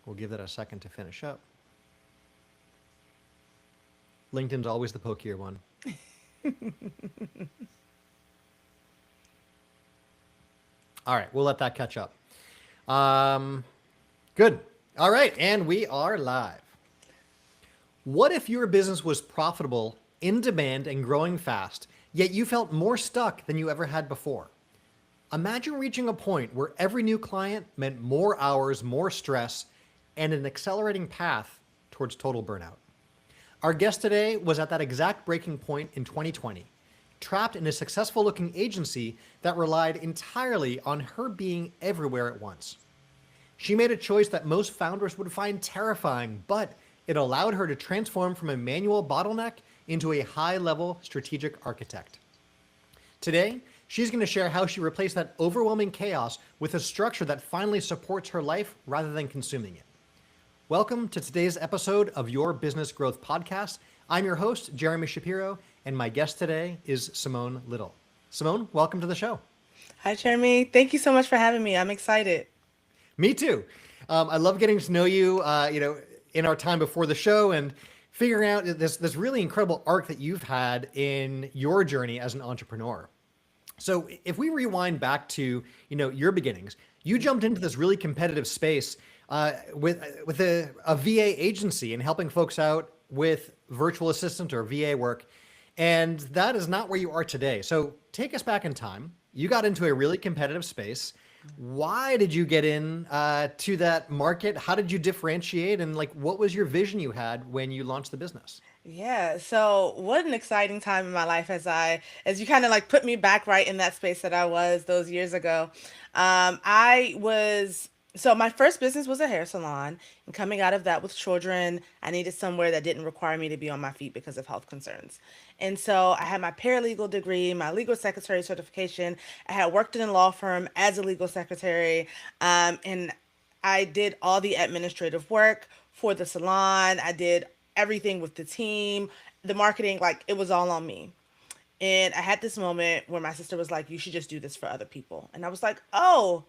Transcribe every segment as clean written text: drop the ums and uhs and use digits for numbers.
We'll give that a second to finish up. LinkedIn's always the pokier one. All right, we'll let that catch up. Um, Good. All right, and we are live. What if your business was profitable, in demand, and growing fast, yet you felt more stuck than you ever had before? Imagine reaching a point where every new client meant more hours, more stress, and an accelerating path towards total burnout. Our guest today was at that exact breaking point in 2020, trapped in a successful looking agency that relied entirely on her being everywhere at once. She made a choice that most founders would find terrifying, but it allowed her to transform from a manual bottleneck into a high level strategic architect. Today, she's going to share how she replaced that overwhelming chaos with a structure that finally supports her life rather than consuming it. Welcome to today's episode of Your Business Growth Podcast. I'm your host, Jeremy Shapiro, and my guest today is Simone Little. Simone, welcome to the show. Hi, Jeremy. Thank you so much for having me. I'm excited. Me too. I love getting to know you, in our time before the show and figuring out this really incredible arc that you've had in your journey as an entrepreneur. So if we rewind back to, your beginnings, you jumped into this really competitive space with a VA agency and helping folks out with virtual assistant or VA work. And that is not where you are today. So take us back in time. You got into a really competitive space. Why did you get in to that market? How did you differentiate? And what was your vision you had when you launched the business? Yeah, so what an exciting time in my life as you kind of like put me back right in that space that I was those years ago. I was so my first business was a hair salon, and coming out of that with children, I needed somewhere that didn't require me to be on my feet because of health concerns. And so I had my paralegal degree, my legal secretary certification. I had worked in a law firm as a legal secretary, and I did all the administrative work for the salon. I did everything with the team, the marketing, like it was all on me. And I had this moment where my sister was like, "You should just do this for other people." And I was like, "Oh,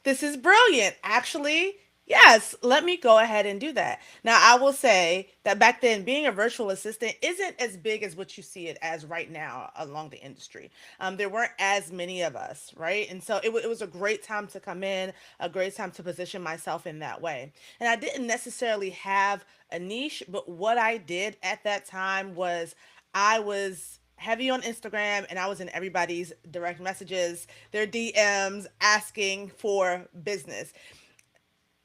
this is brilliant. Actually, yes, let me go ahead and do that." Now, I will say that back then, being a virtual assistant isn't as big as what you see it as right now along the industry. There weren't as many of us, right? And so it was a great time to come in, a great time to position myself in that way. And I didn't necessarily have a niche, but what I did at that time was I was heavy on Instagram and I was in everybody's direct messages, their DMs asking for business.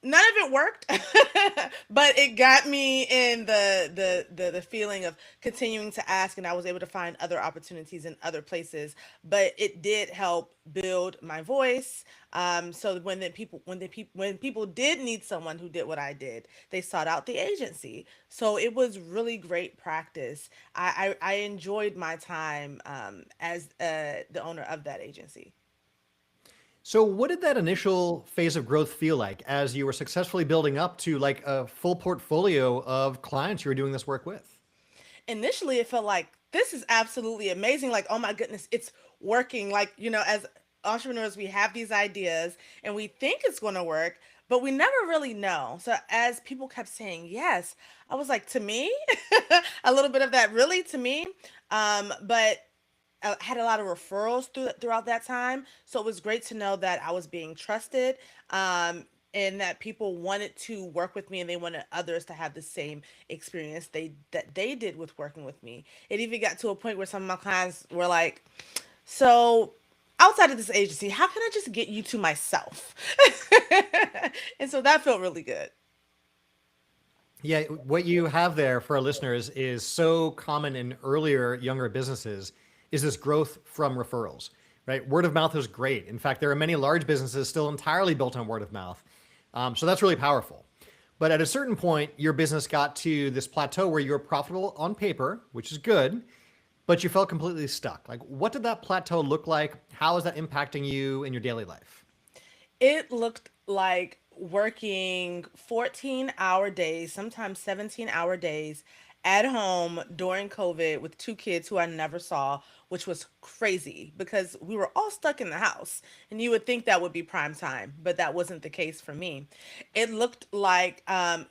None of it worked, but it got me in the feeling of continuing to ask, and I was able to find other opportunities in other places. But it did help build my voice. So when people did need someone who did what I did, they sought out the agency. So it was really great practice. I enjoyed my time as the owner of that agency. So what did that initial phase of growth feel like as you were successfully building up to a full portfolio of clients you were doing this work with? Initially it felt like this is absolutely amazing, like oh my goodness, it's working. Like, as entrepreneurs we have these ideas and we think it's going to work, but we never really know. So as people kept saying yes, I was like, to me, a little bit of that really to me. But I had a lot of referrals throughout that time. So it was great to know that I was being trusted, and that people wanted to work with me and they wanted others to have the same experience they did with working with me. It even got to a point where some of my clients were like, "So, outside of this agency, how can I just get you to myself?" And so that felt really good. Yeah, what you have there for our listeners is so common in earlier, younger businesses is this growth from referrals, right? Word of mouth is great. In fact, there are many large businesses still entirely built on word of mouth. So that's really powerful. But at a certain point, your business got to this plateau where you were profitable on paper, which is good, but you felt completely stuck. What did that plateau look like? How is that impacting you in your daily life? It looked like working 14-hour days, sometimes 17-hour days at home during COVID with two kids who I never saw, which was crazy because we were all stuck in the house. And you would think that would be prime time, but that wasn't the case for me. It looked like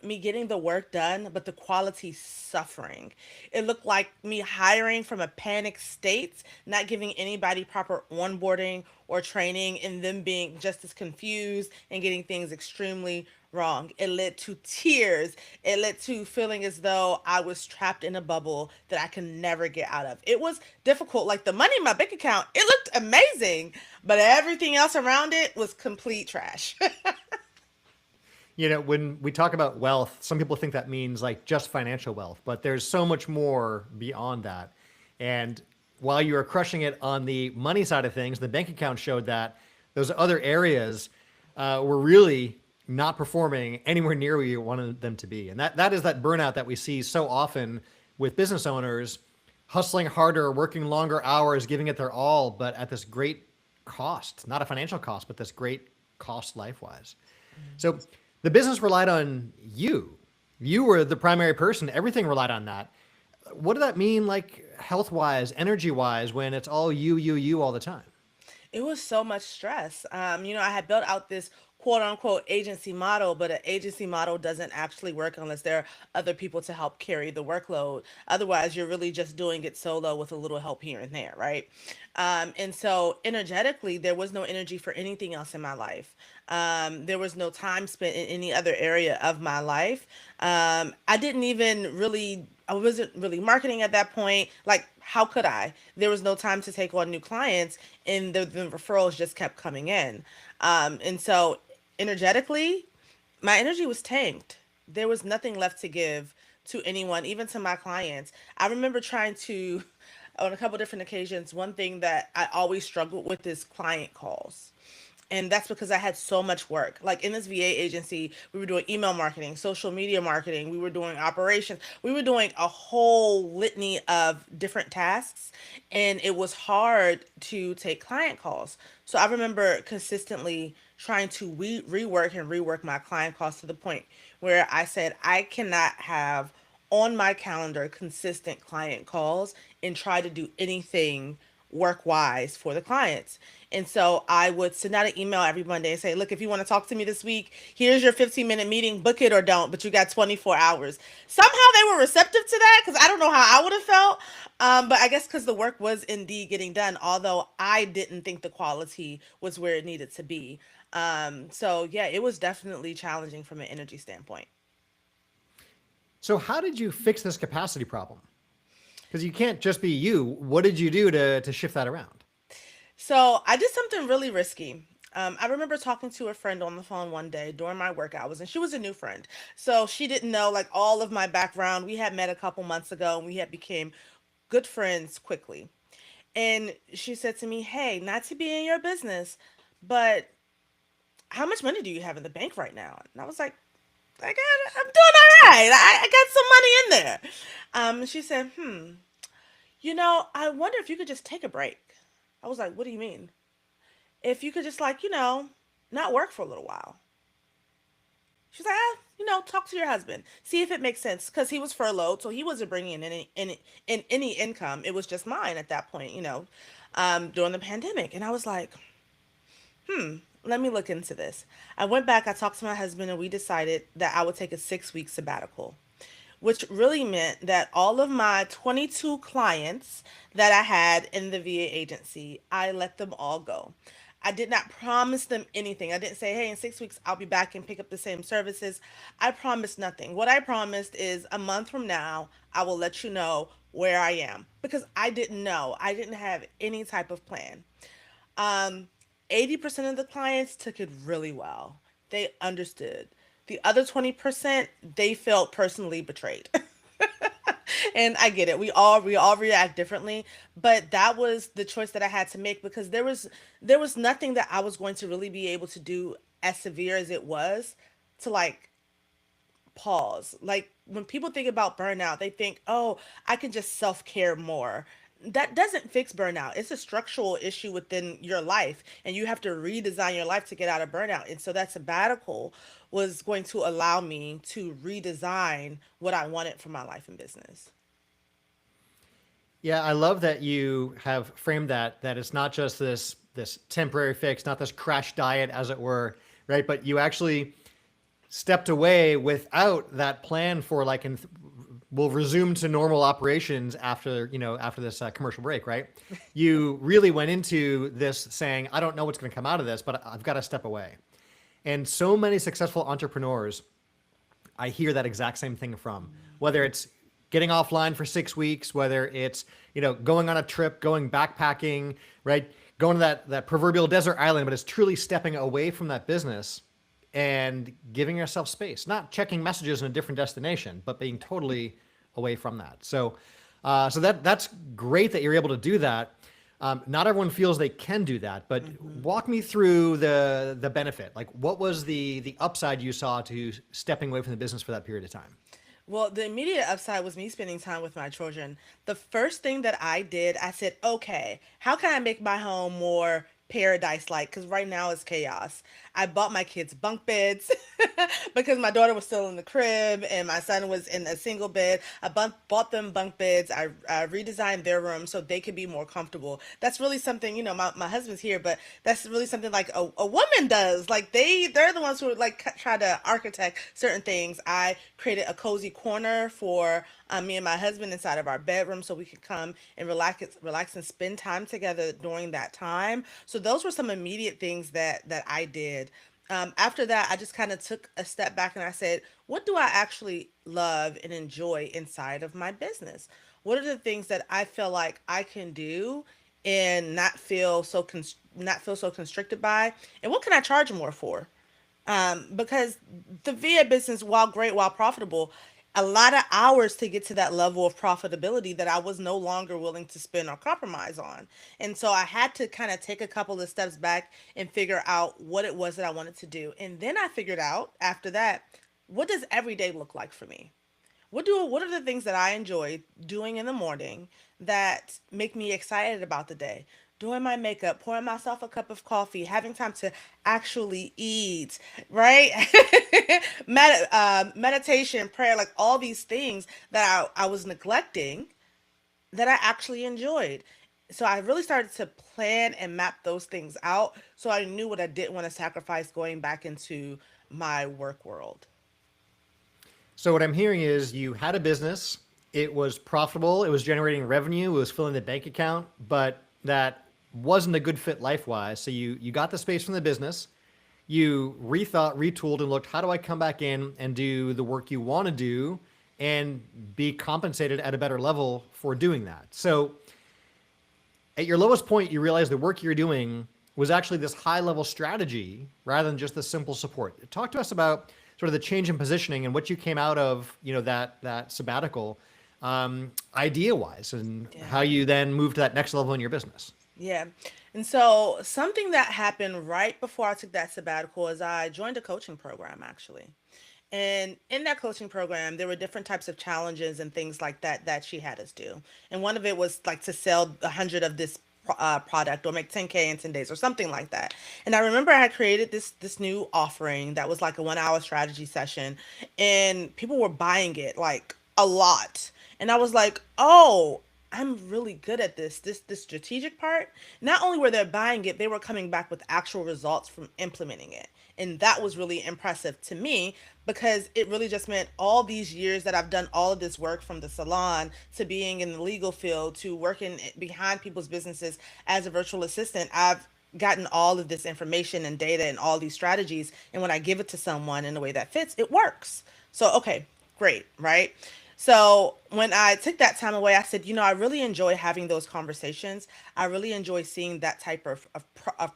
me getting the work done, but the quality suffering. It looked like me hiring from a panic state, not giving anybody proper onboarding or training, and them being just as confused and getting things extremely wrong. It led to tears. It led to feeling as though I was trapped in a bubble that I can never get out of. It was difficult. Like the money in my bank account, it looked amazing, but everything else around it was complete trash. When we talk about wealth, some people think that means like just financial wealth, but there's so much more beyond that. And while you were crushing it on the money side of things, the bank account showed that those other areas were really not performing anywhere near where you wanted them to be. And that is that burnout that we see so often with business owners hustling harder, working longer hours, giving it their all, but at this great cost, not a financial cost, but this great cost life wise. So the business relied on you. You were the primary person. Everything relied on that. What did that mean, like health wise, energy wise, when it's all you all the time? It was so much stress. I had built out this quote unquote agency model, but an agency model doesn't actually work unless there are other people to help carry the workload. Otherwise, you're really just doing it solo with a little help here and there, right? And so, energetically, there was no energy for anything else in my life. There was no time spent in any other area of my life. I didn't even really, I wasn't really marketing at that point. Like, how could I? There was no time to take on new clients, and the referrals just kept coming in. And so, energetically, my energy was tanked. There was nothing left to give to anyone, even to my clients. I remember trying to, on a couple different occasions, one thing that I always struggled with is client calls. And that's because I had so much work. Like in this VA agency, we were doing email marketing, social media marketing, we were doing operations, we were doing a whole litany of different tasks. And it was hard to take client calls. So I remember consistently trying to rework and rework my client calls to the point where I said, I cannot have on my calendar consistent client calls and try to do anything work wise for the clients. And so I would send out an email every Monday and say, look, if you want to talk to me this week, here's your 15-minute meeting, book it or don't, but you got 24 hours. Somehow they were receptive to that because I don't know how I would have felt. But I guess because the work was indeed getting done, although I didn't think the quality was where it needed to be. So yeah, it was definitely challenging from an energy standpoint. So how did you fix this capacity problem? Because you can't just be you. What did you do to shift that around? So I did something really risky. I remember talking to a friend on the phone one day during my work hours, and she was a new friend. So she didn't know like all of my background. We had met a couple months ago, and we had became good friends quickly. And she said to me, "Hey, not to be in your business, but how much money do you have in the bank right now?" And I was like, I'm doing all right. I got some money in there." She said, I wonder if you could just take a break. I was like, what do you mean? If you could just like, not work for a little while. She's like, talk to your husband, see if it makes sense, because he was furloughed, so he wasn't bringing in any income. It was just mine at that point, during the pandemic. And I was like, let me look into this. I went back, I talked to my husband, and we decided that I would take a 6 week sabbatical, which really meant that all of my 22 clients that I had in the VA agency, I let them all go. I did not promise them anything. I didn't say, hey, in 6 weeks, I'll be back and pick up the same services. I promised nothing. What I promised is a month from now, I will let you know where I am because I didn't know. I didn't have any type of plan. Um, 80% of the clients took it really well. They understood. The other 20%, they felt personally betrayed. And I get it. We all react differently, but that was the choice that I had to make because there was nothing that I was going to really be able to do as severe as it was to like pause. Like when people think about burnout, they think, "Oh, I can just self-care more." That doesn't fix burnout. It's a structural issue within your life, and you have to redesign your life to get out of burnout. And so that sabbatical was going to allow me to redesign what I wanted for my life and business. Yeah, I love that you have framed that it's not just this temporary fix, not this crash diet, as it were, right? But you actually stepped away without that plan for like, and we'll resume to normal operations after after this commercial break, right? You really went into this saying, I don't know what's going to come out of this, but I've got to step away. And so many successful entrepreneurs I hear that exact same thing from, whether it's getting offline for 6 weeks, whether it's, going on a trip, going backpacking, right? Going to that proverbial desert island, but it's truly stepping away from that business and giving yourself space, not checking messages in a different destination, but being totally away from that. So that's great that you're able to do that. Not everyone feels they can do that, but Hmm. walk me through the benefit. Like, what was the upside you saw to stepping away from the business for that period of time? Well, the immediate upside was me spending time with my children. The first thing that I did, I said, okay, how can I make my home more paradise like? Because right now it's chaos. I bought my kids bunk beds because my daughter was still in the crib and my son was in a single bed. Bought them bunk beds. I redesigned their room so they could be more comfortable. That's really something, my husband's here, but that's really something like a woman does. Like they're the ones who like try to architect certain things. I created a cozy corner for me and my husband inside of our bedroom so we could come and relax and spend time together during that time. So those were some immediate things that I did. After that, I just kind of took a step back and I said, what do I actually love and enjoy inside of my business? What are the things that I feel like I can do and not feel so constricted by? And what can I charge more for? Because the VA business, while great, while profitable, a lot of hours to get to that level of profitability that I was no longer willing to spend or compromise on. And so I had to kind of take a couple of steps back and figure out what it was that I wanted to do. And then I figured out after that, what does every day look like for me? What are the things that I enjoy doing in the morning that make me excited about the day? Doing my makeup, pouring myself a cup of coffee, having time to actually eat, right? Meditation, prayer, like all these things that I was neglecting that I actually enjoyed. So I really started to plan and map those things out so I knew what I didn't want to sacrifice going back into my work world. So what I'm hearing is you had a business, it was profitable, it was generating revenue, it was filling the bank account, but that wasn't a good fit life wise. So you got the space from the business, you rethought, retooled, and looked, how do I come back in and do the work you want to do and be compensated at a better level for doing that? So at your lowest point, you realize the work you're doing was actually this high level strategy rather than just the simple support. Talk to us about sort of the change in positioning and what you came out of, that sabbatical, idea wise, and how Yeah. you then moved to that next level in your business. Yeah. And so something that happened right before I took that sabbatical is I joined a coaching program actually. And in that coaching program, there were different types of challenges and things like that that she had us do. And one of it was like to sell 100 of this product or make 10K in 10 days or something like that. And I remember I had created this new offering that was like a 1 hour strategy session and people were buying it like a lot. And I was like, "Oh, I'm really good at this strategic part." Not only were they buying it, they were coming back with actual results from implementing it. And that was really impressive to me because it really just meant all these years that I've done all of this work from the salon to being in the legal field to working behind people's businesses as a virtual assistant. I've gotten all of this information and data and all these strategies. And when I give it to someone in a way that fits, it works. So, okay, great, right? So when I took that time away, I said, I really enjoy having those conversations. I really enjoy seeing that type of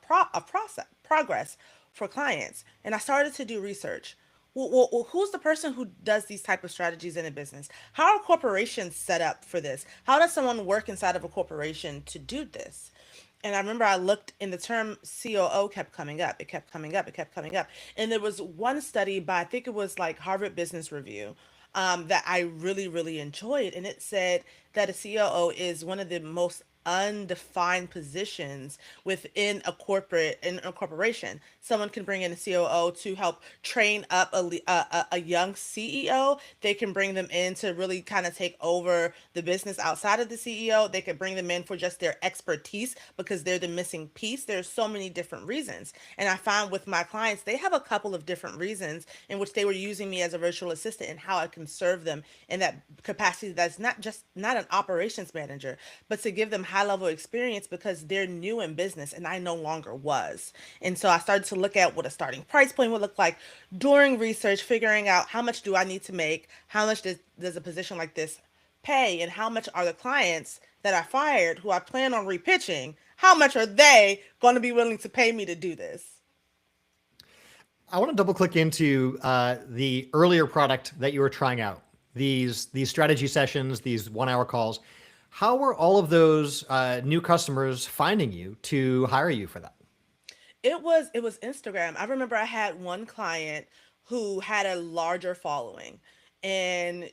process progress for clients. And I started to do research. Well, who's the person who does these type of strategies in a business? How are corporations set up for this? How does someone work inside of a corporation to do this? And I remember I looked and the term COO kept coming up. It kept coming up. It kept coming up. And there was one study by, I think it was like Harvard Business Review, that I really, really enjoyed. And it said that a COO is one of the most undefined positions within a corporation. Someone can bring in a COO to help train up a young CEO. They can bring them in to really kind of take over the business outside of the CEO. They could bring them in for just their expertise because they're the missing piece. There's so many different reasons. And I find with my clients, they have a couple of different reasons in which they were using me as a virtual assistant and how I can serve them in that capacity that's not an operations manager, but to give them high level experience because they're new in business and I no longer was. And so I started to look at what a starting price point would look like during research, figuring out how much do I need to make, how much does a position like this pay, and how much are the clients that I fired who I plan on repitching, how much are they going to be willing to pay me to do this? I want to double click into the earlier product that you were trying out. These strategy sessions, these 1 hour calls. How were all of those new customers finding you to hire you for that? It was Instagram. I remember I had one client who had a larger following. And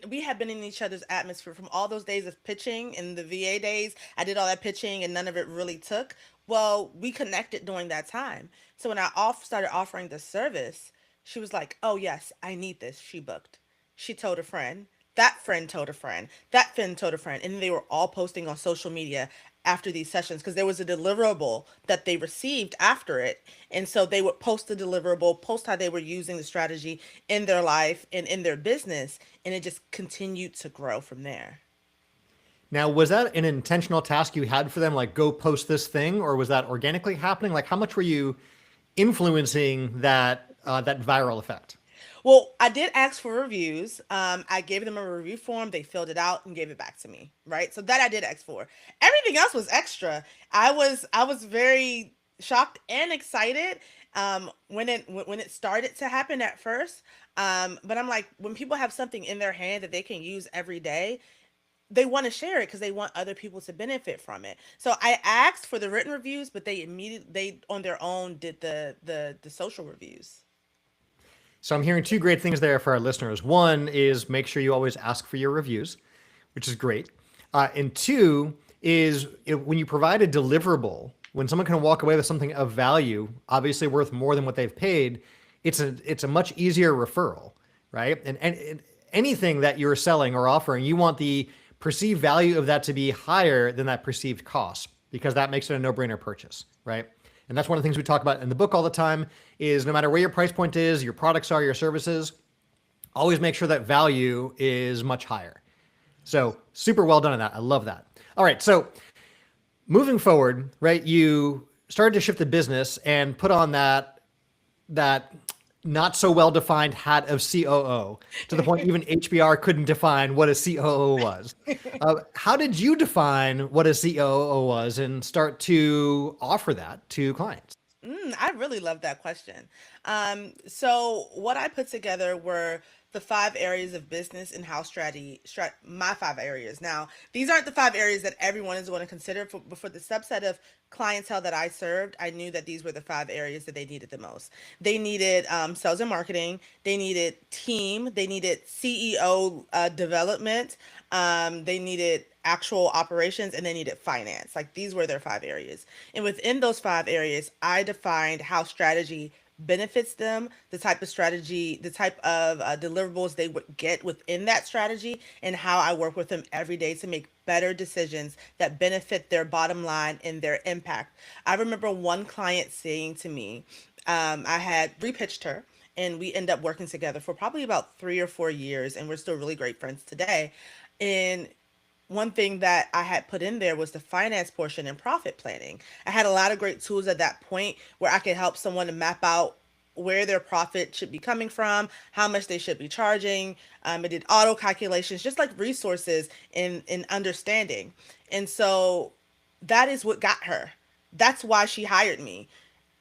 we had been in each other's atmosphere from all those days of pitching in the VA days. I did all that pitching and none of it really took. Well, we connected during that time. So when I started offering the service, she was like, "Oh yes, I need this." She booked. She told a friend. That friend told a friend. That friend told a friend. And they were all posting on social media after these sessions because there was a deliverable that they received after it. And so they would post the deliverable, post how they were using the strategy in their life and in their business. And it just continued to grow from there. Now, was that an intentional task you had for them, like go post this thing, or was that organically happening? Like, how much were you influencing that viral effect? Well, I did ask for reviews. I gave them a review form. They filled it out and gave it back to me. Right. So that I did ask for. Everything else was extra. I was very shocked and excited when it started to happen at first. But I'm like, when people have something in their hand that they can use every day, they want to share it because they want other people to benefit from it. So I asked for the written reviews, but they on their own did the social reviews. So I'm hearing two great things there for our listeners. One is make sure you always ask for your reviews, which is great. And two is when you provide a deliverable, when someone can walk away with something of value, obviously worth more than what they've paid, it's a much easier referral, right? And anything that you're selling or offering, you want the perceived value of that to be higher than that perceived cost because that makes it a no-brainer purchase, right? And that's one of the things we talk about in the book all the time is no matter where your price point is, your products are, your services, always make sure that value is much higher. So super well done on that. I love that. All right. So moving forward, right, you started to shift the business and put on that not so well defined hat of COO to the point even HBR couldn't define what a COO was. How did you define what a COO was and start to offer that to clients? I really love that question. So what I put together were the 5 areas of business and how my 5 areas. Now, these aren't the 5 areas that everyone is going to consider but for the subset of clientele that I served, I knew that these were the 5 areas that they needed the most. They needed sales and marketing. They needed team. They needed CEO development. They needed actual operations and they needed finance. Like these were their 5 areas. And within those 5 areas, I defined how strategy benefits them, the type of strategy, the type of deliverables they would get within that strategy, and how I work with them every day to make better decisions that benefit their bottom line and their impact. I remember one client saying to me, I had repitched her and we end up working together for probably about 3 or 4 years, and we're still really great friends today. And one thing that I had put in there was the finance portion and profit planning. I had a lot of great tools at that point where I could help someone to map out where their profit should be coming from, how much they should be charging. It did auto calculations, just like resources in understanding. And so that is what got her. That's why she hired me.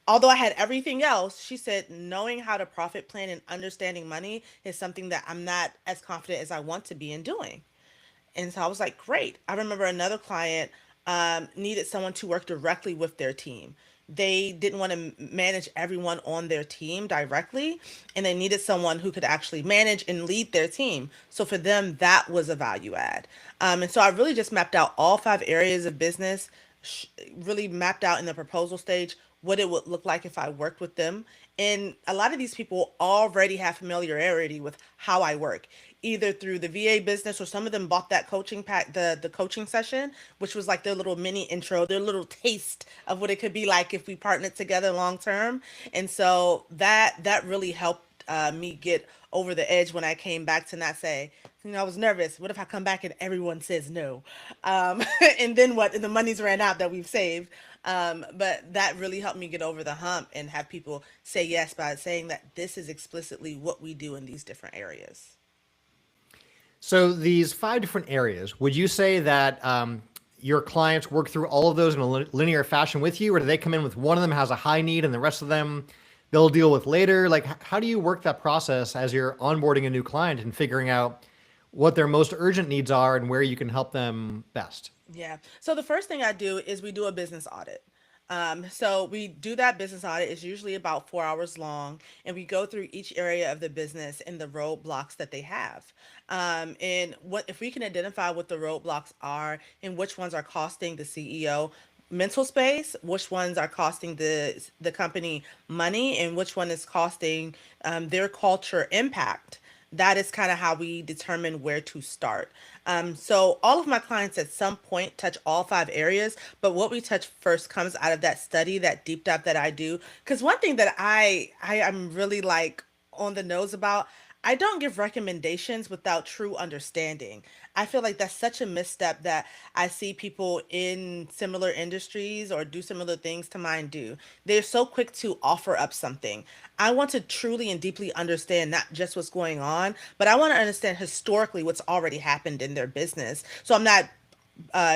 Although I had everything else, she said knowing how to profit plan and understanding money is something that I'm not as confident as I want to be in doing. And so I was like, great. I remember another client needed someone to work directly with their team. they didn't want to manage everyone on their team directly, and they needed someone who could actually manage and lead their team. So for them, that was a value add. And so I really just mapped out all 5 areas of business, really mapped out in the proposal stage what it would look like if I worked with them. And a lot of these people already have familiarity with how I work, either through the VA business, or some of them bought that coaching pack, the coaching session, which was like their little mini intro, their little taste of what it could be like if we partnered together long term. And so that really helped me get over the edge when I came back to not say, I was nervous. What if I come back and everyone says no? And then what? And the money's ran out that we've saved. But that really helped me get over the hump and have people say yes by saying that this is explicitly what we do in these different areas. So these 5 different areas, would you say that your clients work through all of those in a linear fashion with you, or do they come in with one of them has a high need and the rest of them they'll deal with later? Like, how do you work that process as you're onboarding a new client and figuring out what their most urgent needs are and where you can help them best? Yeah. So the first thing I do is we do a business audit. So we do that business audit. It's usually about 4 hours long, and we go through each area of the business and the roadblocks that they have. And what if we can identify what the roadblocks are and which ones are costing the CEO mental space, which ones are costing the company money, and which one is costing their culture impact. That is kind of how we determine where to start. So all of my clients at some point touch all 5 areas, but what we touch first comes out of that study, that deep dive that I do. Because one thing that I am really like on the nose about, I don't give recommendations without true understanding. I feel like that's such a misstep that I see people in similar industries or do similar things to mine do. They're so quick to offer up something. I want to truly and deeply understand not just what's going on, but I want to understand historically what's already happened in their business. So I'm not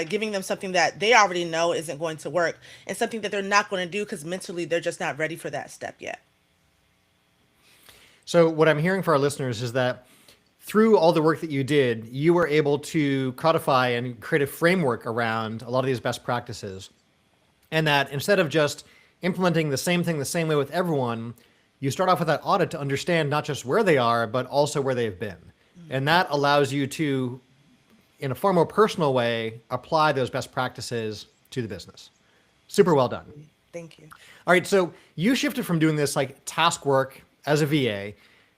giving them something that they already know isn't going to work, and something that they're not going to do because mentally they're just not ready for that step yet. So what I'm hearing for our listeners is that through all the work that you did, you were able to codify and create a framework around a lot of these best practices. And that instead of just implementing the same thing the same way with everyone, you start off with that audit to understand not just where they are, but also where they've been. And that allows you to, in a far more personal way, apply those best practices to the business. Super well done. Thank you. All right, so you shifted from doing this like task work as a VA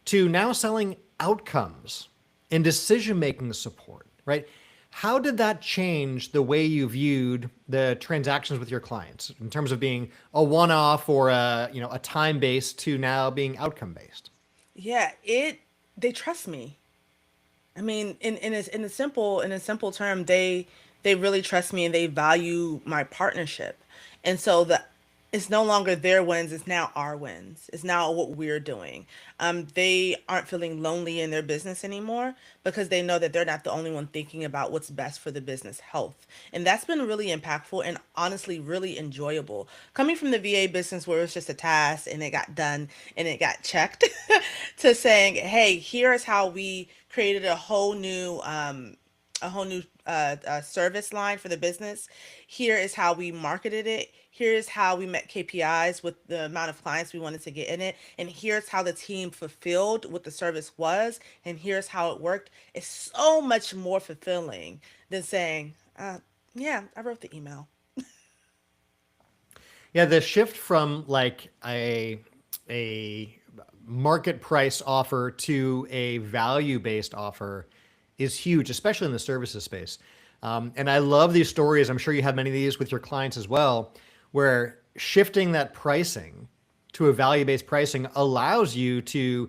to now selling outcomes and decision making support, right? How did that change the way you viewed the transactions with your clients in terms of being a one-off or a time based to now being outcome based? Yeah, it they trust me. I mean, in a simple term, they really trust me and they value my partnership. And so the it's no longer their wins, it's now our wins. It's now what we're doing. They aren't feeling lonely in their business anymore because they know that they're not the only one thinking about what's best for the business health. And that's been really impactful and honestly really enjoyable. Coming from the VA business where it's just a task and it got done and it got checked to saying, hey, here's how we created a whole new service line for the business. Here is how we marketed it. Here's how we met KPIs with the amount of clients we wanted to get in it. And here's how the team fulfilled what the service was. And here's how it worked. It's so much more fulfilling than saying, yeah, I wrote the email. Yeah, the shift from like a market price offer to a value based offer is huge, especially in the services space. And I love these stories. I'm sure you have many of these with your clients as well, where shifting that pricing to a value based pricing allows you to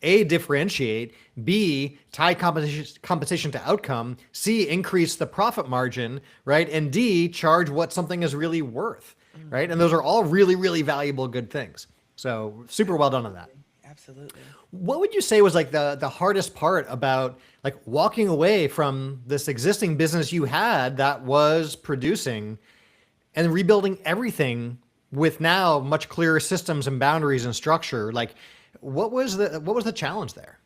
A, differentiate, B, tie compensation to outcome, C, increase the profit margin, right? And D, charge what something is really worth, right? And those are all really, really valuable, good things. So super well done on that. Absolutely. What would you say was like the hardest part about like walking away from this existing business you had that was producing and rebuilding everything with now much clearer systems and boundaries and structure? Like what was the challenge there?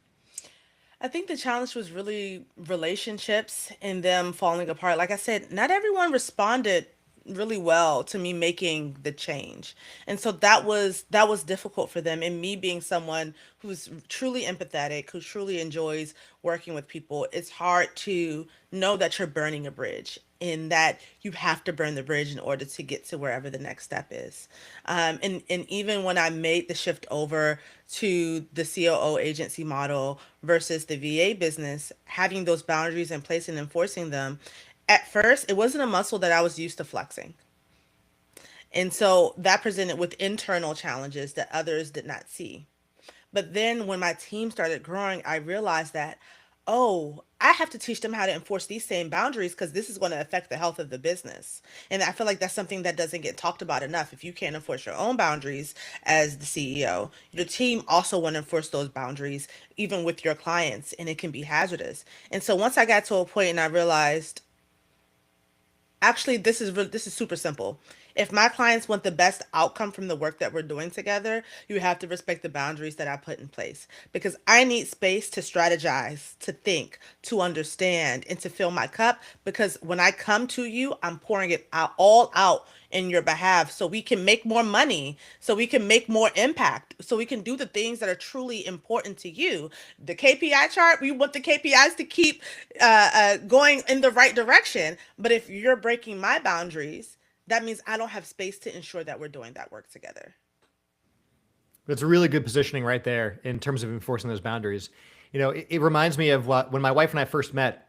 I think the challenge was really relationships and them falling apart. Like I said, not everyone responded really well to me making the change. And so that was difficult for them, and me being someone who's truly empathetic, who truly enjoys working with people, it's hard to know that you're burning a bridge, in that you have to burn the bridge in order to get to wherever the next step is. And even when I made the shift over to the COO agency model versus the VA business, having those boundaries in place and enforcing them, at first it wasn't a muscle that I was used to flexing. And so that presented with internal challenges that others did not see. But then when my team started growing, I realized that, oh, I have to teach them how to enforce these same boundaries because this is going to affect the health of the business. And I feel like that's something that doesn't get talked about enough. If you can't enforce your own boundaries as the CEO, your team also want to enforce those boundaries, even with your clients, and it can be hazardous. And so once I got to a point and I realized, actually, this is super simple. If my clients want the best outcome from the work that we're doing together, you have to respect the boundaries that I put in place, because I need space to strategize, to think, to understand, and to fill my cup, because when I come to you, I'm pouring it out, all out in your behalf, so we can make more money, so we can make more impact, so we can do the things that are truly important to you. The KPI chart, we want the KPIs to keep going in the right direction. But if you're breaking my boundaries, that means I don't have space to ensure that we're doing that work together. That's a really good positioning right there in terms of enforcing those boundaries. It reminds me of when my wife and I first met.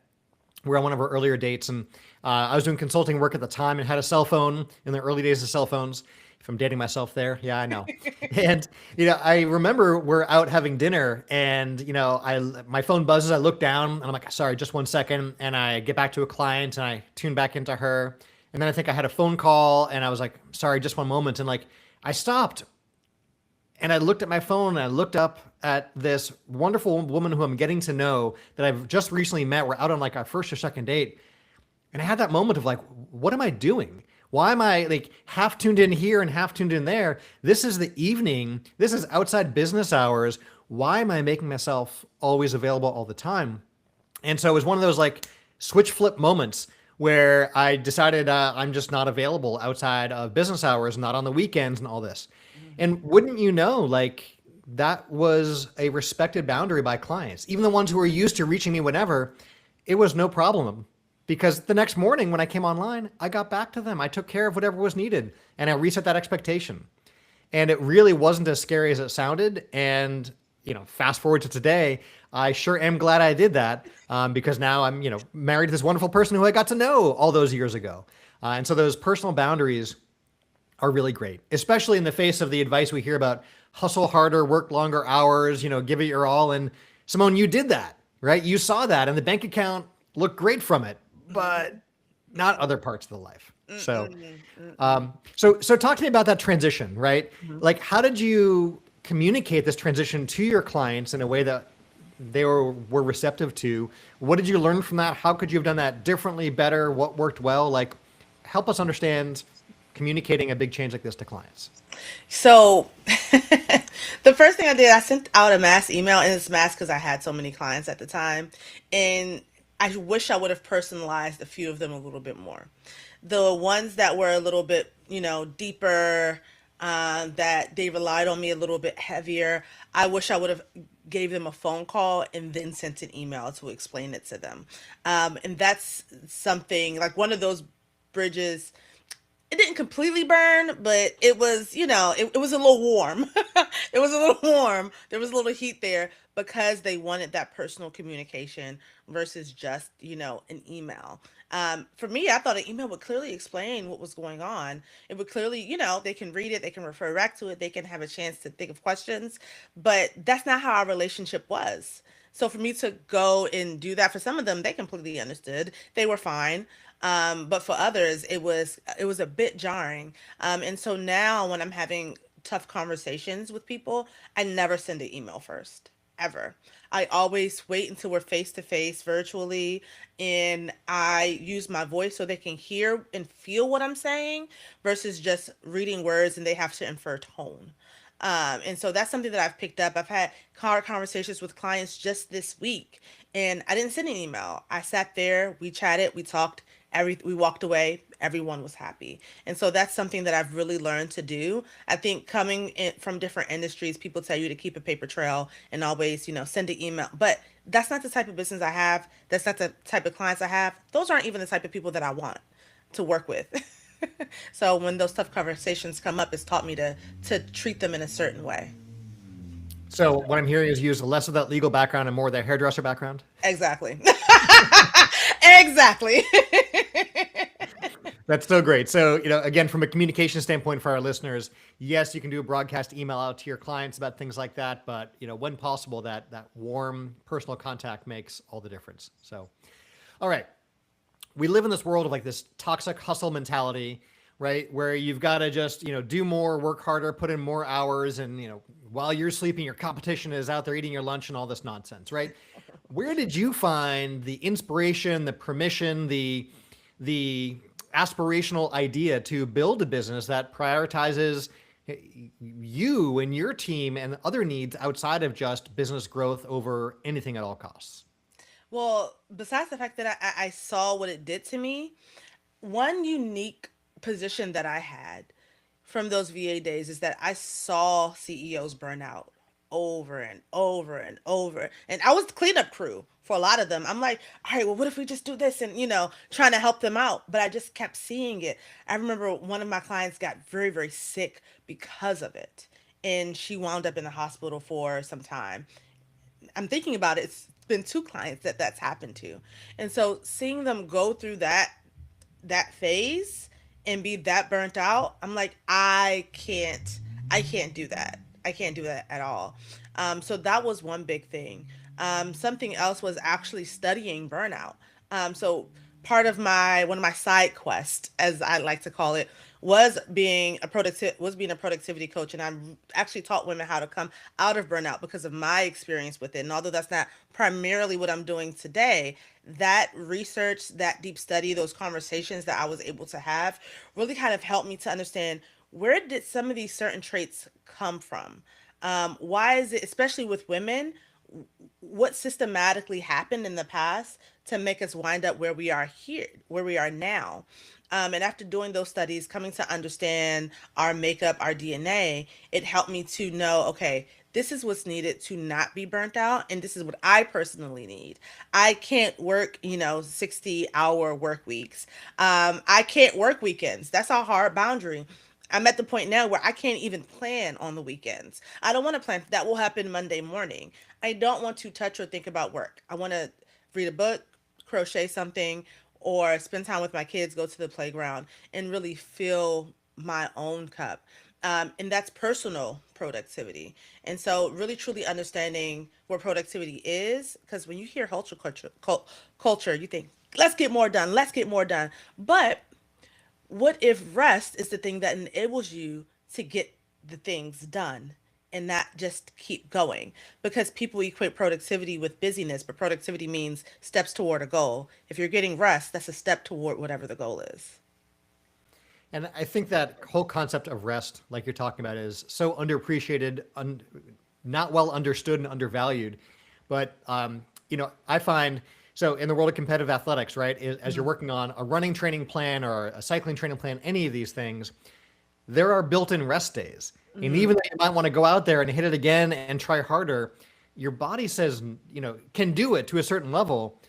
We were on one of our earlier dates, and I was doing consulting work at the time and had a cell phone in the early days of cell phones. If I'm dating myself there, yeah, I know. And I remember we're out having dinner, and I my phone buzzes. I look down, and I'm like, sorry, just 1 second, and I get back to a client, and I tune back into her, and then I think I had a phone call, and I was like, sorry, just one moment, and like I stopped, and I looked at my phone and I looked up at this wonderful woman who I'm getting to know that I've just recently met. We're out on like our first or second date. And I had that moment of like, what am I doing? Why am I like half tuned in here and half tuned in there? This is the evening. This is outside business hours. Why am I making myself always available all the time? And so it was one of those like switch flip moments where I decided I'm just not available outside of business hours, not on the weekends and all this. And wouldn't you know, like that was a respected boundary by clients, even the ones who were used to reaching me whenever. It was no problem because the next morning when I came online, I got back to them. I took care of whatever was needed and I reset that expectation. And it really wasn't as scary as it sounded. And fast forward to today, I sure am glad I did that because now I'm married to this wonderful person who I got to know all those years ago. And so those personal boundaries are really great, especially in the face of the advice we hear about hustle harder, work longer hours, give it your all. And Simone, you did that, right? You saw that and the bank account looked great from it, but not other parts of the life. So, Mm-mm, mm-mm. so talk to me about that transition, right? Like, how did you communicate this transition to your clients in a way that they were receptive to? What did you learn from that? How could you have done that differently, better? What worked well? Like, help us understand communicating a big change like this to clients. So the first thing I did, I sent out a mass email, and it's mass because I had so many clients at the time. And I wish I would have personalized a few of them a little bit more. The ones that were a little bit, deeper, that they relied on me a little bit heavier, I wish I would have gave them a phone call and then sent an email to explain it to them. And that's something like one of those bridges. It didn't completely burn, but it was, it was a little warm. It was a little warm. There was a little heat there because they wanted that personal communication versus just, an email. For me, I thought an email would clearly explain what was going on. It would clearly, they can read it, they can refer back to it, they can have a chance to think of questions. But that's not how our relationship was. So for me to go and do that for some of them, they completely understood. They were fine. But for others, it was a bit jarring. And so now when I'm having tough conversations with people, I never send an email first, ever. I always wait until we're face to face virtually, and I use my voice so they can hear and feel what I'm saying versus just reading words and they have to infer tone. And so that's something that I've picked up. I've had hard conversations with clients just this week, and I didn't send an email. I sat there, we chatted, we talked, We walked away, everyone was happy. And so that's something that I've really learned to do. I think coming in from different industries, people tell you to keep a paper trail and always, send an email. But that's not the type of business I have. That's not the type of clients I have. Those aren't even the type of people that I want to work with. So when those tough conversations come up, it's taught me to treat them in a certain way. So what I'm hearing is you use less of that legal background and more of that hairdresser background. Exactly. Exactly. That's so great. So, again, from a communication standpoint for our listeners, yes, you can do a broadcast email out to your clients about things like that, but when possible, that warm personal contact makes all the difference. So, all right, we live in this world of like this toxic hustle mentality, right? Where you've got to just, do more, work harder, put in more hours. And, while you're sleeping, your competition is out there eating your lunch and all this nonsense, right? Where did you find the inspiration, the permission, the aspirational idea to build a business that prioritizes you and your team and other needs outside of just business growth over anything at all costs? Well, besides the fact that I saw what it did to me, one unique position that I had from those VA days is that I saw CEOs burn out over and over and over. And I was the cleanup crew for a lot of them. I'm like, all right, well, what if we just do this? And, trying to help them out. But I just kept seeing it. I remember one of my clients got very, very sick because of it. And she wound up in the hospital for some time. I'm thinking about it. It's been two clients that's happened to. And so seeing them go through that phase and be that burnt out, I'm like, I can't do that. I can't do that at all. So that was one big thing. Something else was actually studying burnout. So part of my one of my side quests, as I like to call it, was being a productivity coach, and I actually taught women how to come out of burnout because of my experience with it. And although that's not primarily what I'm doing today, that research, that deep study, those conversations that I was able to have really kind of helped me to understand where did some of these certain traits come from. Why is it, especially with women, what systematically happened in the past to make us wind up where we are here, where we are now. And after doing those studies, coming to understand our makeup, our DNA, it helped me to know, okay, this is what's needed to not be burnt out. And this is what I personally need. I can't work, 60-hour work weeks. I can't work weekends. That's a hard boundary. I'm at the point now where I can't even plan on the weekends. I don't want to plan. That will happen Monday morning. I don't want to touch or think about work. I want to read a book, crochet something, or spend time with my kids, go to the playground, and really fill my own cup. And that's personal productivity. And so, really, truly understanding what productivity is, because when you hear culture, you think, let's get more done, let's get more done. But what if rest is the thing that enables you to get the things done and not just keep going? Because people equate productivity with busyness, but productivity means steps toward a goal. If you're getting rest, that's a step toward whatever the goal is. And I think that whole concept of rest, like you're talking about, is so underappreciated, not well understood, and undervalued. But I find so in the world of competitive athletics, right? As you're working on a running training plan or a cycling training plan, any of these things, there are built-in rest days. And Mm-hmm. even though you might want to go out there and hit it again and try harder, your body says, can do it to a certain level,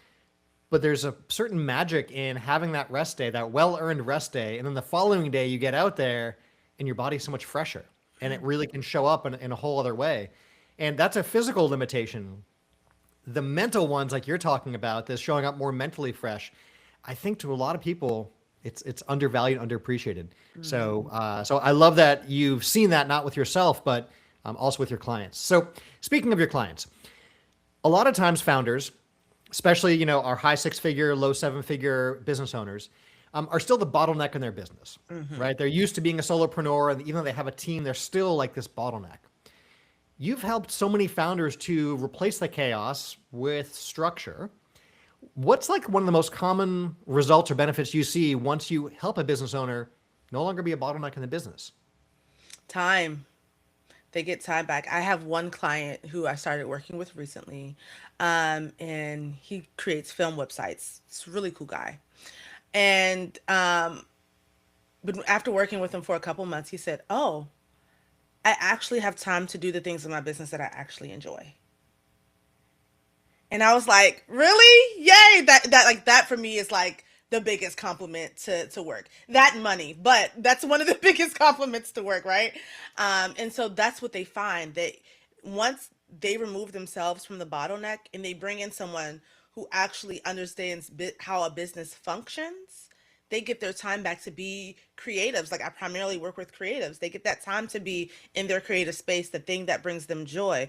but there's a certain magic in having that rest day, that well-earned rest day, and then the following day you get out there and your body's so much fresher, and it really can show up in a whole other way. And that's a physical limitation. The mental ones, like you're talking about, that's showing up more mentally fresh, I think to a lot of people, it's undervalued, underappreciated. So so I love that you've seen that not with yourself, but also with your clients. So speaking of your clients, a lot of times founders, especially our high six-figure, low seven-figure business owners, are still the bottleneck in their business, Mm-hmm. right? They're used to being a solopreneur, and even though they have a team, they're still like this bottleneck. You've helped so many founders to replace the chaos with structure. What's like one of the most common results or benefits you see once you help a business owner no longer be a bottleneck in the business? Time. They get time back. I have one client who I started working with recently, and he creates film websites. It's a really cool guy. And but after working with him for a couple months, he said, "Oh, I actually have time to do the things in my business that I actually enjoy." And I was like, "Really? Yay!" That like that for me is like the biggest compliment to work. That and money, but that's one of the biggest compliments to work, right? And so that's what they find that once they remove themselves from the bottleneck and they bring in someone who actually understands how a business functions, they get their time back to be creatives. Like I primarily work with creatives. They get that time to be in their creative space, the thing that brings them joy.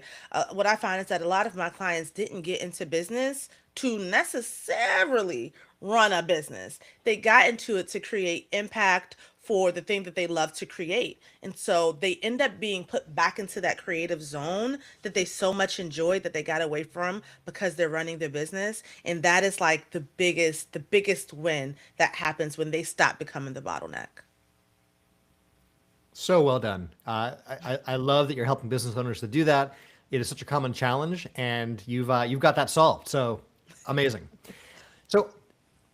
What I find is that a lot of my clients didn't get into business to necessarily run a business. They got into it to create impact for the thing that they love to create. And so they end up being put back into that creative zone that they so much enjoyed that they got away from because they're running their business. And that is like the biggest win that happens when they stop becoming the bottleneck. So well done. I love that you're helping business owners to do that. It is such a common challenge, and you've got that solved. So amazing. So,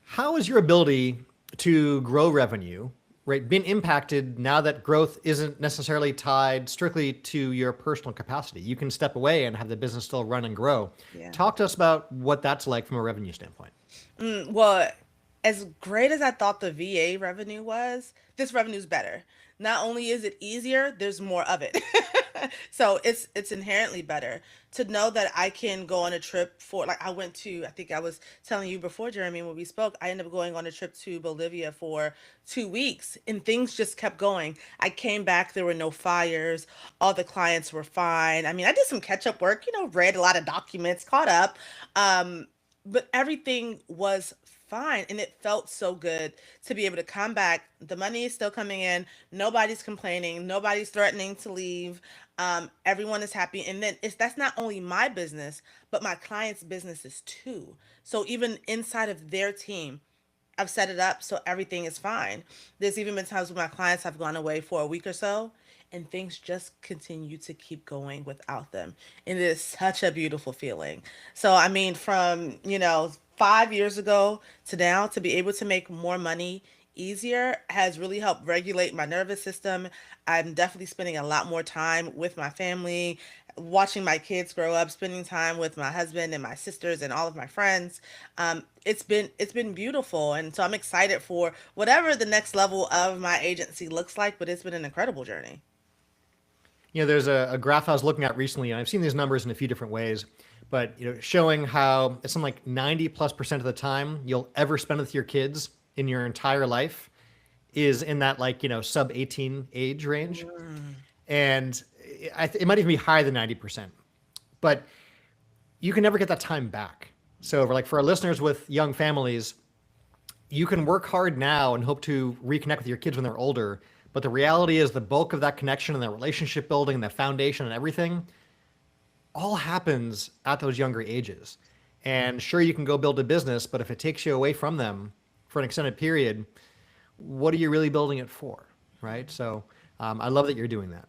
how has your ability to grow revenue, right, been impacted now that growth isn't necessarily tied strictly to your personal capacity? You can step away and have the business still run and grow. Yeah. Talk to us about what that's like from a revenue standpoint. Well, as great as I thought the VA revenue was, this revenue is better. Not only is it easier, there's more of it. So it's inherently better to know that I can go on a trip for like I went to I think I was telling you before, Jeremy, when we spoke, I ended up going on a trip to Bolivia for 2 weeks and things just kept going. I came back, there were no fires, all the clients were fine. I mean, I did some catch up work, read a lot of documents, caught up. But everything was fine and it felt so good to be able to come back. The money is still coming in, nobody's complaining, nobody's threatening to leave. Everyone is happy, and then that's not only my business but my clients' businesses too. So even inside of their team, I've set it up so everything is fine. There's even been times when my clients have gone away for a week or so and things just continue to keep going without them. And it is such a beautiful feeling. So, I mean, from, 5 years ago to now, to be able to make more money easier has really helped regulate my nervous system. I'm definitely spending a lot more time with my family, watching my kids grow up, spending time with my husband and my sisters and all of my friends. It's been beautiful, and so I'm excited for whatever the next level of my agency looks like. But it's been an incredible journey. There's a graph I was looking at recently, and I've seen these numbers in a few different ways, but showing how it's something like 90+% of the time you'll ever spend with your kids in your entire life is in that like sub 18 age range, and it might even be higher than 90%, but you can never get that time back. So for our listeners with young families, you can work hard now and hope to reconnect with your kids when they're older. But the reality is the bulk of that connection and that relationship building and that foundation and everything all happens at those younger ages. And sure, you can go build a business, but if it takes you away from them for an extended period, what are you really building it for? Right. So I love that you're doing that.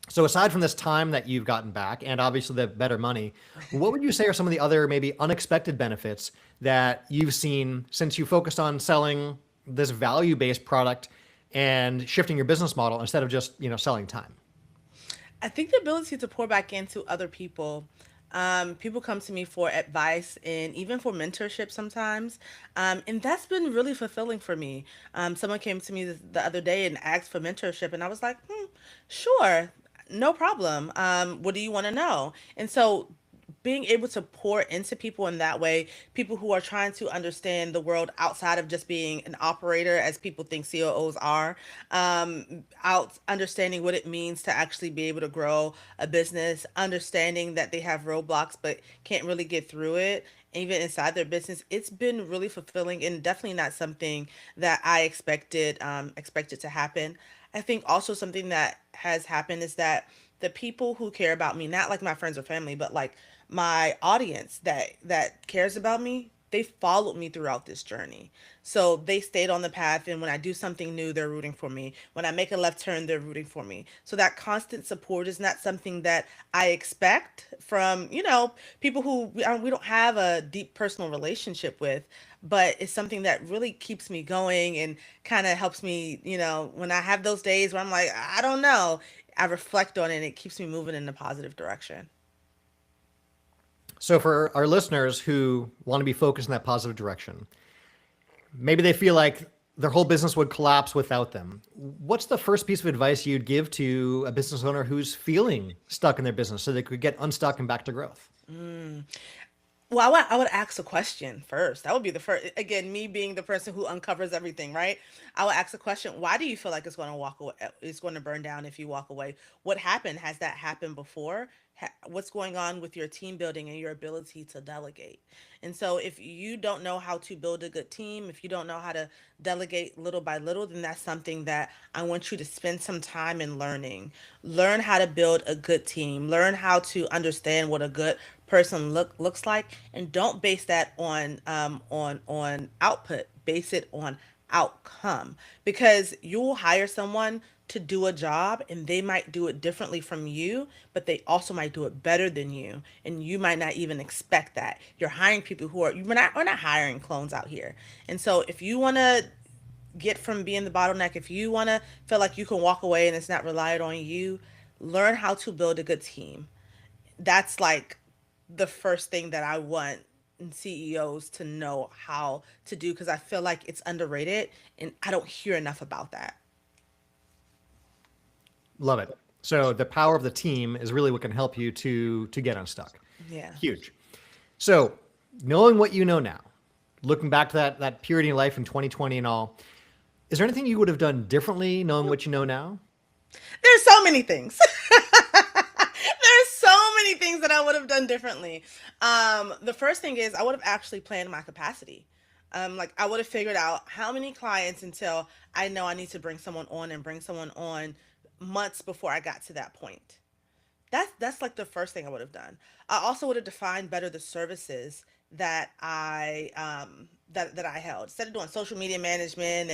So aside from this time that you've gotten back and obviously the better money, what would you say are some of the other maybe unexpected benefits that you've seen since you focused on selling this value-based product and shifting your business model instead of just, selling time? I think the ability to pour back into other people. People come to me for advice and even for mentorship sometimes. And that's been really fulfilling for me. Someone came to me the other day and asked for mentorship, and I was like, sure, no problem. What do you want to know? And so being able to pour into people in that way, people who are trying to understand the world outside of just being an operator, as people think COOs are, out understanding what it means to actually be able to grow a business, understanding that they have roadblocks but can't really get through it. Even inside their business, it's been really fulfilling and definitely not something that I expected to happen. I think also something that has happened is that the people who care about me, not like my friends or family, but like my audience that cares about me, they followed me throughout this journey. So they stayed on the path, and when I do something new, they're rooting for me. When I make a left turn, they're rooting for me. So that constant support is not something that I expect from, people who we don't have a deep personal relationship with, but it's something that really keeps me going and kind of helps me, when I have those days where I'm like, I don't know, I reflect on it and it keeps me moving in a positive direction. So for our listeners who want to be focused in that positive direction, maybe they feel like their whole business would collapse without them. What's the first piece of advice you'd give to a business owner who's feeling stuck in their business so they could get unstuck and back to growth? Well, I would ask a question first. That would be the first. Again, me being the person who uncovers everything, right? I would ask a question. Why do you feel like it's going to walk away? It's going to burn down if you walk away. What happened? Has that happened before? What's going on with your team building and your ability to delegate? And so, if you don't know how to build a good team, if you don't know how to delegate little by little, then that's something that I want you to spend some time in learning. Learn how to build a good team. Learn how to understand what a good person looks like, and don't base that on output. Base it on outcome, because you'll hire someone to do a job and they might do it differently from you, but they also might do it better than you, and you might not even expect that. You're hiring people who are we're not hiring clones out here. And so if you want to get from being the bottleneck, if you want to feel like you can walk away and it's not reliant on you, learn how to build a good team. That's like the first thing that I want CEOs to know how to do, because I feel like it's underrated and I don't hear enough about that. Love it. So the power of the team is really what can help you to get unstuck. Yeah. Huge. So knowing what you know now, looking back to that period in your life in 2020 and all, is there anything you would have done differently knowing what you know now? There's so many things. There's so many things that I would have done differently. The first thing is I would have actually planned my capacity. Like I would have figured out how many clients until I know I need to bring someone on, and bring someone on months before I got to that point. That's like the first thing I would have done. I also would have defined better the services that I held. Instead of doing social media management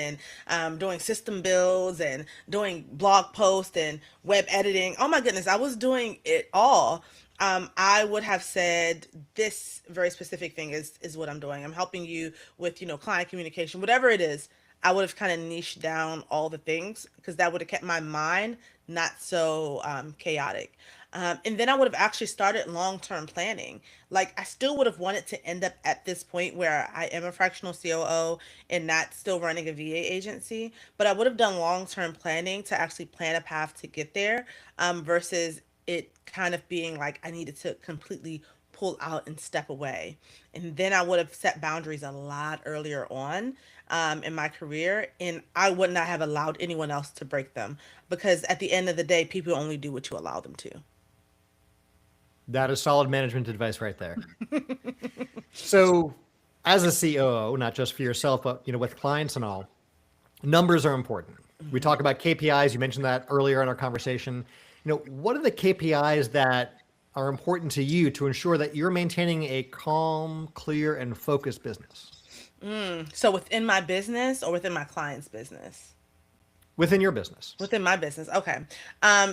and doing system builds and doing blog posts and web editing. Oh my goodness, I was doing it all. I would have said this very specific thing is what I'm doing. I'm helping you with client communication, whatever it is. I would have kind of niched down all the things, because that would have kept my mind not so chaotic. And then I would have actually started long term planning. Like, I still would have wanted to end up at this point where I am a fractional COO and not still running a VA agency, but I would have done long term planning to actually plan a path to get there, versus it kind of being like I needed to completely pull out and step away. And then I would have set boundaries a lot earlier on in my career, and I would not have allowed anyone else to break them, because at the end of the day, people only do what you allow them to. That is solid management advice right there. So as a COO, not just for yourself, but with clients and all, numbers are important. We talk about KPIs. You mentioned that earlier in our conversation. What are the KPIs that are important to you to ensure that you're maintaining a calm, clear, and focused business So within my business or within my client's business? within your business? Within my business. Okay.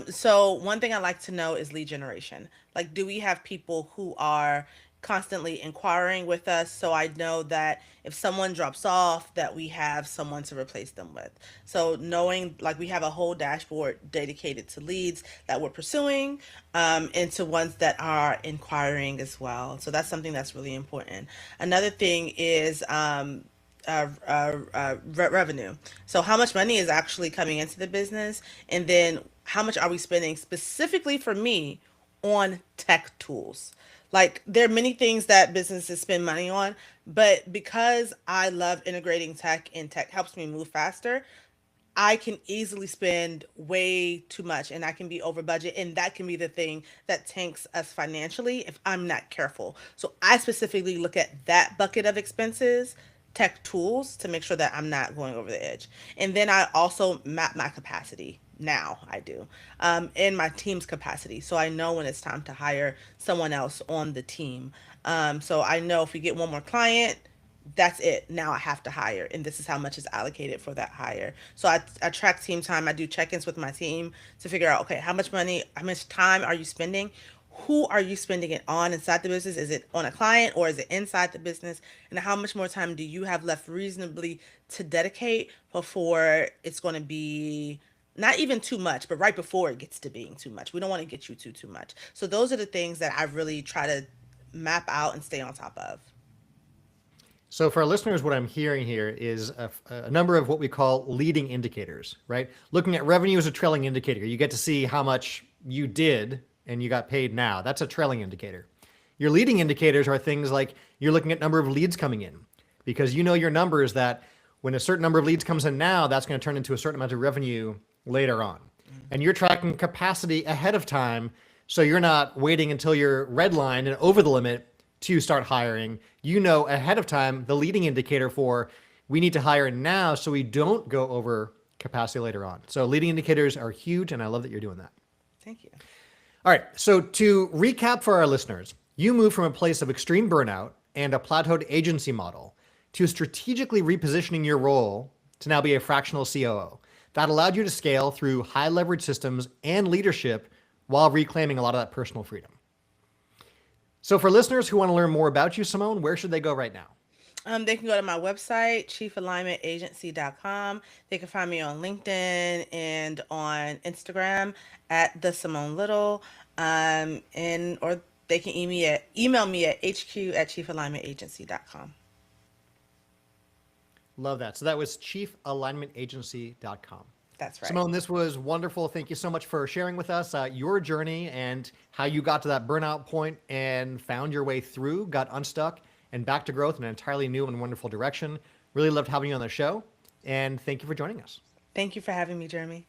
So one thing I like to know is lead generation. Like, do we have people who are constantly inquiring with us, so I know that if someone drops off, that we have someone to replace them with. So knowing, like, we have a whole dashboard dedicated to leads that we're pursuing, and to ones that are inquiring as well. So that's something that's really important. Another thing is revenue. So how much money is actually coming into the business, and then how much are we spending specifically for me on tech tools? Like, there are many things that businesses spend money on, but because I love integrating tech and tech helps me move faster, I can easily spend way too much and I can be over budget, and that can be the thing that tanks us financially if I'm not careful. So I specifically look at that bucket of expenses, tech tools, to make sure that I'm not going over the edge. And then I also map my capacity. now I do in my team's capacity. So I know when it's time to hire someone else on the team. So I know if we get one more client, that's it. Now I have to hire, and this is how much is allocated for that hire. So I track team time. I do check-ins with my team to figure out, okay, how much money, how much time are you spending? Who are you spending it on inside the business? Is it on a client or is it inside the business? And how much more time do you have left reasonably to dedicate before it's going to be not even too much, but right before it gets to being too much? We don't want to get you too much. So those are the things that I really try to map out and stay on top of. So for our listeners, what I'm hearing here is a number of what we call leading indicators, right? Looking at revenue as a trailing indicator. You get to see how much you did and you got paid now. That's a trailing indicator. Your leading indicators are things like you're looking at number of leads coming in because you know your numbers that when a certain number of leads comes in now, that's going to turn into a certain amount of revenue later on. And you're tracking capacity ahead of time. So you're not waiting until you're redlined and over the limit to start hiring. You know ahead of time the leading indicator for we need to hire now so we don't go over capacity later on. So leading indicators are huge, and I love that you're doing that. Thank you. All right. So to recap for our listeners, you moved from a place of extreme burnout and a plateaued agency model to strategically repositioning your role to now be a fractional COO. That allowed you to scale through high leverage systems and leadership while reclaiming a lot of that personal freedom. So for listeners who want to learn more about you, Simone, where should they go right now? They can go to my website, chiefalignmentagency.com. They can find me on LinkedIn and on Instagram at the Simone Little. And or they can email me at hq@chiefalignmentagency.com. Love that. So that was chiefalignmentagency.com. That's right. Simone, this was wonderful. Thank you so much for sharing with us your journey and how you got to that burnout point and found your way through, got unstuck, and back to growth in an entirely new and wonderful direction. Really loved having you on the show, and thank you for joining us. Thank you for having me, Jeremy.